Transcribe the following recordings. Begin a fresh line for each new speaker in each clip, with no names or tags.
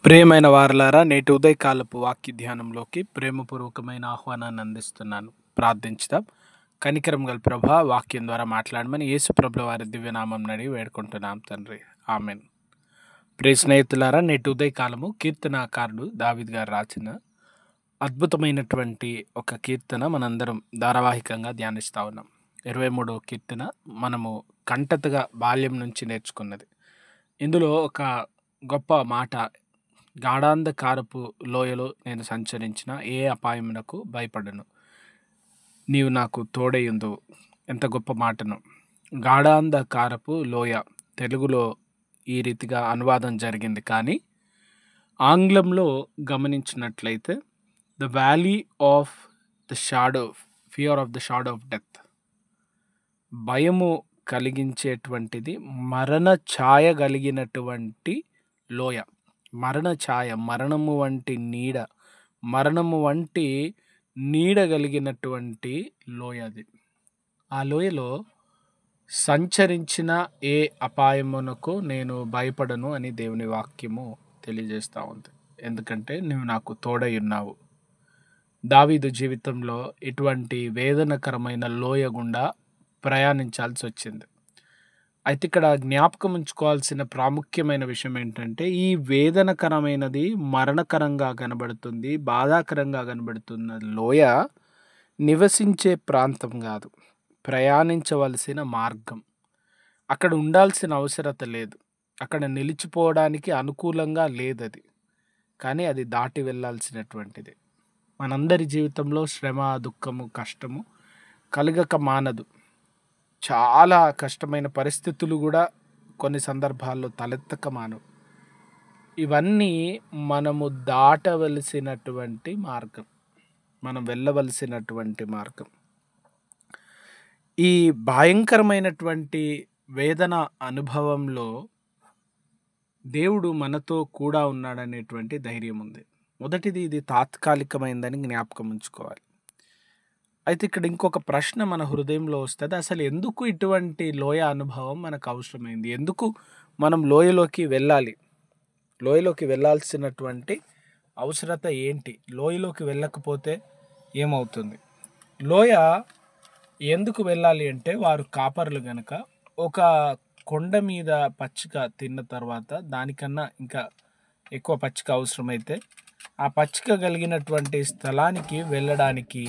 ప్రియమైన వారలారా, నేటి ఉదయకాలపు వాక్య ధ్యానంలోకి ప్రేమపూర్వకమైన ఆహ్వానాన్ని అందిస్తున్నాను. ప్రార్థించుదాం. కనికరం గల ప్రభా, వాక్యం ద్వారా మాట్లాడమని యేసు ప్రభుల వారి దివ్యనామం అడిగి వేడుకుంటున్నాం తండ్రి. ఆమెన్. ప్రియ స్నేహితులారా, నేటి ఉదయకాలము కీర్తనాకారుడు దావీద్ గారు రాసిన అద్భుతమైనటువంటి ఒక కీర్తన మనందరం ధారావాహికంగా ధ్యానిస్తూ ఉన్నాం. 23వ కీర్తన మనము కంటతగా బాల్యం నుంచి నేర్చుకున్నది. ఇందులో ఒక గొప్ప మాట, గాఢాంధకారపు లోయలో నేను సంచరించిన ఏ అపాయమునకు భయపడను, నీవు నాకు తోడయుందువు. ఎంత గొప్ప మాటను! గాఢాంధకారపు లోయ తెలుగులో ఈ రీతిగా అనువాదం జరిగింది, కానీ ఆంగ్లంలో గమనించినట్లయితే the valley of the shadow, fear of the shadow of death, భయము కలిగించేటువంటిది, మరణ ఛాయ కలిగినటువంటి లోయ. మరణ ఛాయ, మరణము వంటి నీడ, మరణము వంటి నీడ కలిగినటువంటి లోయ అది. ఆ లోయలో సంచరించిన ఏ అపాయమునకు నేను భయపడను అని దేవుని వాక్యము తెలియజేస్తూ ఉంది. ఎందుకంటే నువ్వు నాకు తోడై ఉన్నావు. దావీదు జీవితంలో ఇటువంటి వేదనకరమైన లోయ గుండా ప్రయాణించాల్సి వచ్చింది. అయితే ఇక్కడ జ్ఞాపకం ఉంచుకోవాల్సిన ప్రాముఖ్యమైన విషయం ఏంటంటే, ఈ వేదనకరమైనది, మరణకరంగా కనబడుతుంది, బాధాకరంగా కనబడుతున్న లోయ నివసించే ప్రాంతం కాదు, ప్రయాణించవలసిన మార్గం. అక్కడ ఉండాల్సిన అవసరత లేదు, అక్కడ నిలిచిపోవడానికి అనుకూలంగా లేదది, కానీ అది దాటి వెళ్ళాల్సినటువంటిది. మనందరి జీవితంలో శ్రమ, దుఃఖము, కష్టము కలగక మానదు. చాలా కష్టమైన పరిస్థితులు కూడా కొన్ని సందర్భాల్లో తలెత్తక మానవు. ఇవన్నీ మనము దాటవలసినటువంటి మార్గం, మనం వెళ్ళవలసినటువంటి మార్గం. ఈ భయంకరమైనటువంటి వేదన అనుభవంలో దేవుడు మనతో కూడా ఉన్నాడనేటువంటి ధైర్యం ఉంది. మొదటిది, ఇది తాత్కాలికమైందని జ్ఞాపకం ఉంచుకోవాలి. అయితే ఇక్కడ ఇంకొక ప్రశ్న మన హృదయంలో వస్తుంది, అసలు ఎందుకు ఇటువంటి లోయ అనుభవం మనకు అవసరమైంది? ఎందుకు మనం లోయలోకి వెళ్ళాలి? లోయలోకి వెళ్ళాల్సినటువంటి అవసరత ఏంటి? లోయలోకి వెళ్ళకపోతే ఏమవుతుంది? లోయ ఎందుకు వెళ్ళాలి అంటే, వారు కాపరులు గనక ఒక కొండ మీద పచ్చిక తిన్న తర్వాత దానికన్నా ఇంకా ఎక్కువ పచ్చిక అవసరమైతే ఆ పచ్చిక కలిగినటువంటి స్థలానికి వెళ్ళడానికి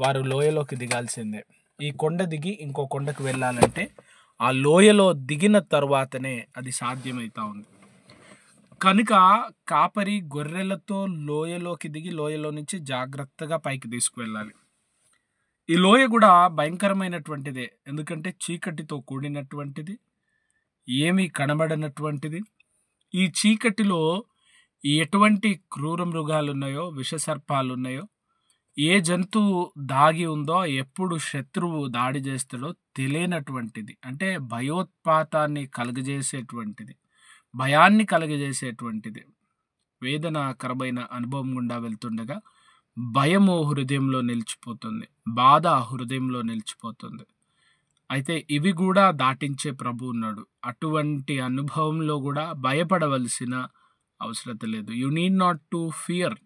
వారు లోయలోకి దిగాల్సిందే. ఈ కొండ దిగి ఇంకో కొండకు వెళ్ళాలంటే ఆ లోయలో దిగిన తర్వాతనే అది సాధ్యమవుతా ఉంది. కనుక కాపరి గొర్రెలతో లోయలోకి దిగి లోయలో నుంచి జాగ్రత్తగా పైకి తీసుకువెళ్ళాలి. ఈ లోయ కూడా భయంకరమైనటువంటిదే, ఎందుకంటే చీకటితో కూడినటువంటిది, ఏమీ కనబడనటువంటిది. ఈ చీకటిలో ఎటువంటి క్రూర మృగాలు ఉన్నాయో, విషసర్పాలు ఉన్నాయో, ఏ జంతువు దాగి ఉందో, ఎప్పుడు శత్రువు దాడి చేస్తాడో తెలియనటువంటిది, అంటే భయోత్పాతాన్ని కలుగజేసేటువంటిది, భయాన్ని కలుగజేసేటువంటిది. వేదనకరమైన అనుభవం గుండా వెళ్తుండగా భయము హృదయంలో నిలిచిపోతుంది, బాధ హృదయంలో నిలిచిపోతుంది. అయితే ఇవి కూడా దాటించే ప్రభు ఉన్నాడు. అటువంటి అనుభవంలో కూడా భయపడవలసిన అవసరత లేదు. You need not to fear.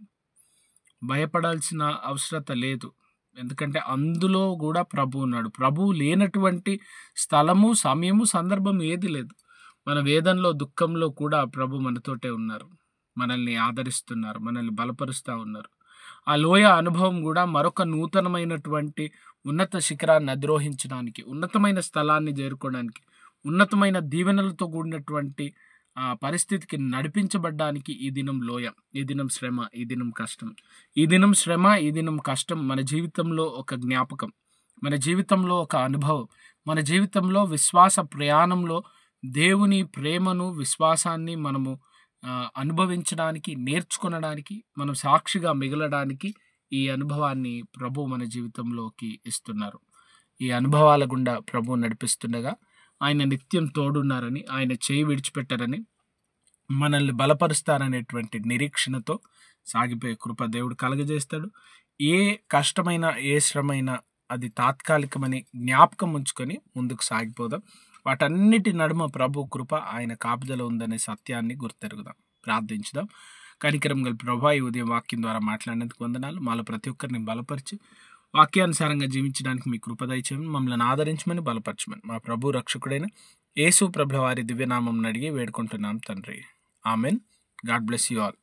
భయపడాల్సిన అవసరత లేదు, ఎందుకంటే అందులో కూడా ప్రభు ఉన్నాడు. ప్రభువు లేనటువంటి స్థలము, సమయము, సందర్భం ఏది లేదు. మన వేదనలో, దుఃఖంలో కూడా ప్రభు మనతోటే ఉన్నారు, మనల్ని ఆదరిస్తున్నారు, మనల్ని బలపరుస్తూ ఉన్నారు. ఆ లోయ అనుభవం కూడా మరొక నూతనమైనటువంటి ఉన్నత శిఖరాన్ని అధిరోహించడానికి, ఉన్నతమైన స్థలాన్ని చేరుకోవడానికి, ఉన్నతమైన దీవెనలతో కూడినటువంటి పరిస్థితికి నడిపించబడ్డానికి ఈ దినం లోయ, ఈ దినం శ్రమ, ఈ దినం కష్టం. ఈ దినం శ్రమ, ఈ దినం కష్టం మన జీవితంలో ఒక జ్ఞాపకం, మన జీవితంలో ఒక అనుభవం, మన జీవితంలో విశ్వాస ప్రయాణంలో దేవుని ప్రేమను, విశ్వాసాన్ని మనము అనుభవించడానికి, నేర్చుకొనడానికి, మనం సాక్షిగా మిగలడానికి ఈ అనుభవాన్ని ప్రభు మన జీవితంలోకి ఇస్తున్నారు. ఈ అనుభవాల గుండా ప్రభు నడిపిస్తుండగా ఆయన నిత్యం తోడున్నారని, ఆయన చేయి విడిచిపెట్టారని, మనల్ని బలపరుస్తారనేటువంటి నిరీక్షణతో సాగిపోయే కృప దేవుడు కలుగజేస్తాడు. ఏ కష్టమైన, ఏ శ్రమైనా అది తాత్కాలికమని జ్ఞాపకం ఉంచుకొని ముందుకు సాగిపోదాం. వాటన్నిటి నడుమ ప్రభు కృప, ఆయన కాపుదల ఉందనే సత్యాన్ని గుర్తెరుగుదాం. ప్రార్థించుదాం. కనికరం గల ప్రభువా, ఈ ఉదయం వాక్యం ద్వారా మాట్లాడినందుకు వందనాలు. మాలో ప్రతి ఒక్కరిని బలపరిచి వాక్యానుసారంగా జీవించడానికి మీ కృప దయచేయమని, మమ్మల్ని ఆదరించమని, బలపరచమని మా ప్రభు రక్షకుడైన యేసు ప్రభుల వారి దివ్యనామం అడిగి వేడుకుంటున్నాం తండ్రి. Amen. God bless you all.